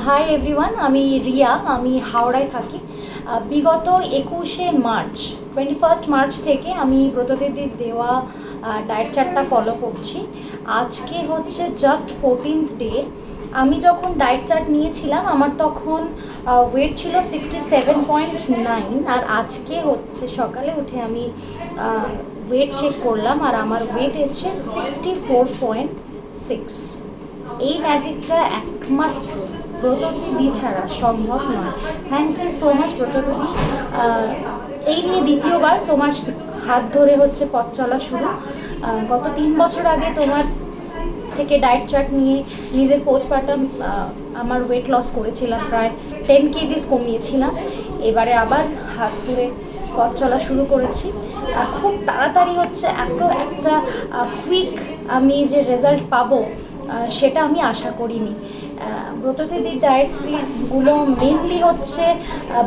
Hi everyone, আমি রিয়া, আমি হাওড়ায় থাকি। বিগত 21শে মার্চ 21 মার্চ থেকে আমি ব্রতদিদির দেওয়া ডায়েট চার্টটা ফলো করছি। আজকে হচ্ছে জাস্ট 14th ডে। আমি যখন ডায়েট চার্ট নিয়েছিলাম আমার তখন ওয়েট ছিল 67.9, আর আজকে হচ্ছে সকালে উঠে আমি ওয়েট চেক করলাম আর আমার ওয়েট এসছে 64.6। এই ম্যাজিকটা একমাত্র ব্রতদিদি ছাড়া সম্ভব নয়। থ্যাংক ইউ সো মাচ ব্রতদিদি। এই নিয়ে দ্বিতীয়বার তোমার হাত ধরে হচ্ছে পথ চলা শুরু। গত 3 বছর আগে তোমার থেকে ডায়েট চার্ট নিয়ে নিজের পোস্টপার্টাম আমার ওয়েট লস করেছিলাম, প্রায় 10 কেজিস কমিয়েছিলাম। এবারে আবার হাত ধরে পথ চলা শুরু করেছি। খুব তাড়াতাড়ি হচ্ছে এত একটা কুইক আমি যে রেজাল্ট পাবো সেটা আমি আশা করিনি। ব্রতদিদির ডায়েটগুলো মেনলি হচ্ছে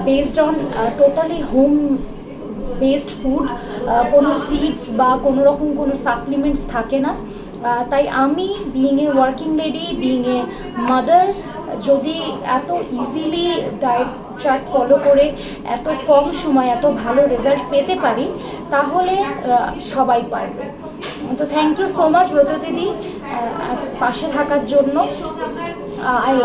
based on totally home based food, কোনো সিডস বা কোনো রকম কোনো সাপ্লিমেন্টস থাকে না। তাই আমি being a working lady, being a mother, যদি এত ইজিলি ডায়েট চার্ট ফলো করে এত কম সময় এত ভালো রেজাল্ট পেতে পারি তাহলে সবাই পারবে। তো থ্যাংক ইউ সো মাচ ব্রতদিদি পাশে থাকার জন্য। আই